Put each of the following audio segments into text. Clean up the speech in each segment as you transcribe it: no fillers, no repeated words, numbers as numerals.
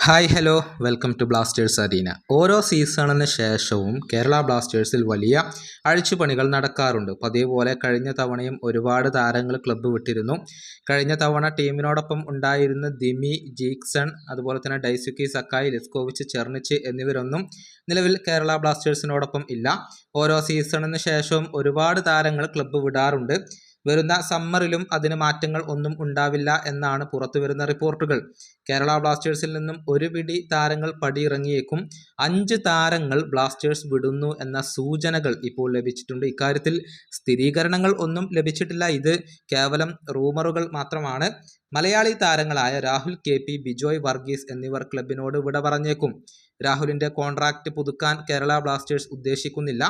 Hi hello welcome to blasters arena. ഓരോ സീസണിന് ശേഷവും കേരള ബ്ലാസ്റ്റേഴ്സിൽ വലിയ അഴിച്ചുപണികൾ നടക്കാറുണ്ട്. പതിവ് പോലെ കഴിഞ്ഞ തവണയും ഒരുപാട് താരങ്ങൾ ക്ലബ്ബ് വിട്ടിരുന്നു. കഴിഞ്ഞ തവണ ടീമിനോടൊപ്പം ഉണ്ടായിരുന്ന ദിമി, ജീക്സൺ, അതുപോലെ തന്നെ ഡൈസുക്കി സക്കായി, ലെസ്കോവിച്ച്, ചെർണിച്ച് എന്നിവരൊന്നും നിലവിൽ കേരള ബ്ലാസ്റ്റേഴ്സിനോടൊപ്പം ഇല്ല. ഓരോ സീസണിന് ശേഷവും ഒരുപാട് താരങ്ങൾ ക്ലബ്ബ് വിടാറുണ്ട്. വരുന്ന സമ്മറിലും അതിന് മാറ്റങ്ങൾ ഒന്നും ഉണ്ടാവില്ല എന്നാണ് പുറത്തുവരുന്ന റിപ്പോർട്ടുകൾ. കേരള ബ്ലാസ്റ്റേഴ്സിൽ നിന്നും ഒരു പിടി താരങ്ങൾ പടിയിറങ്ങിയേക്കും. 5 താരങ്ങൾ ബ്ലാസ്റ്റേഴ്സ് വിടുന്നു എന്ന സൂചനകൾ ഇപ്പോൾ ലഭിച്ചിട്ടുണ്ട്. ഇക്കാര്യത്തിൽ സ്ഥിരീകരണങ്ങൾ ഒന്നും ലഭിച്ചിട്ടില്ല. ഇത് കേവലം റൂമറുകൾ മാത്രമാണ്. മലയാളി താരങ്ങളായ രാഹുൽ KP, ബിജോയ് വർഗീസ് എന്നിവർ ക്ലബിനോട് വിട പറഞ്ഞേക്കും. രാഹുലിന്റെ കോൺട്രാക്റ്റ് പുതുക്കാൻ കേരള ബ്ലാസ്റ്റേഴ്സ് ഉദ്ദേശിക്കുന്നില്ല.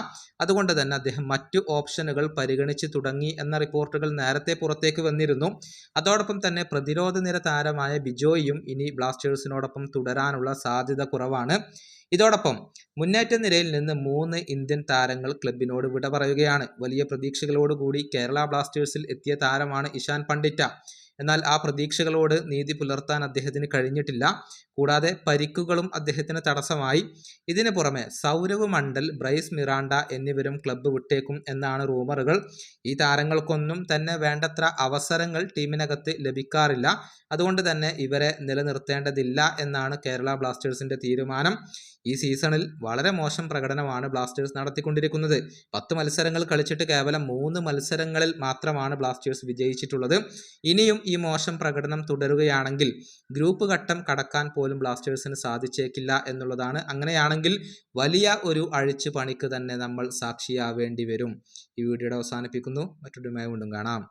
അതുകൊണ്ട് തന്നെ അദ്ദേഹം മറ്റു ഓപ്ഷനുകൾ പരിഗണിച്ച് തുടങ്ങി എന്ന റിപ്പോർട്ടുകൾ നേരത്തെ പുറത്തേക്ക് വന്നിരുന്നു. അതോടൊപ്പം തന്നെ പ്രതിരോധ നിര താരമായ ബിജോയും ഇനി ബ്ലാസ്റ്റേഴ്സിനോടൊപ്പം തുടരാനുള്ള സാധ്യത കുറവാണ്. ഇതോടൊപ്പം മുന്നേറ്റ നിരയിൽ നിന്ന് 3 ഇന്ത്യൻ താരങ്ങൾ ക്ലബിനോട് വിട പറയുകയാണ്. വലിയ പ്രതീക്ഷകളോടുകൂടി കേരള ബ്ലാസ്റ്റേഴ്സിൽ എത്തിയ താരമാണ് ഇഷാൻ പണ്ഡിറ്റ. എന്നാൽ ആ പ്രതീക്ഷകളോട് നീതി പുലർത്താൻ അദ്ദേഹത്തിന് കഴിഞ്ഞിട്ടില്ല. കൂടാതെ പരിക്കുകളും അദ്ദേഹത്തിന് തടസ്സമായി. ഇതിന് പുറമെ സൗരവ് മണ്ഡൽ, ബ്രൈസ് മിറാണ്ട എന്നിവരും ക്ലബ്ബ് വിട്ടേക്കും എന്നാണ് റൂമറുകൾ. ഈ താരങ്ങൾക്കൊന്നും തന്നെ വേണ്ടത്ര അവസരങ്ങൾ ടീമിനകത്ത് ലഭിക്കാറില്ല. അതുകൊണ്ട് തന്നെ ഇവരെ നിലനിർത്തേണ്ടതില്ല എന്നാണ് കേരള ബ്ലാസ്റ്റേഴ്സിന്റെ തീരുമാനം. ഈ സീസണിൽ വളരെ മോശം പ്രകടനമാണ് ബ്ലാസ്റ്റേഴ്സ് നടത്തിക്കൊണ്ടിരിക്കുന്നത്. 10 മത്സരങ്ങൾ കളിച്ചിട്ട് കേവലം 3 മത്സരങ്ങളിൽ മാത്രമാണ് ബ്ലാസ്റ്റേഴ്സ് വിജയിച്ചിട്ടുള്ളത്. ഇനിയും ഈ മോശം പ്രകടനം തുടരുകയാണെങ്കിൽ ഗ്രൂപ്പ് ഘട്ടം കടക്കാൻ പോലും ബ്ലാസ്റ്റേഴ്സിന് സാധിച്ചേക്കില്ല എന്നുള്ളതാണ്. അങ്ങനെയാണെങ്കിൽ വലിയ ഒരു അഴിച്ചുപണിക്ക് തന്നെ നമ്മൾ സാക്ഷിയാവേണ്ടി വരും. ഈ വീഡിയോയുടെ അവസാനിപ്പിക്കുന്നു. മറ്റൊരു വീണ്ടും കാണാം.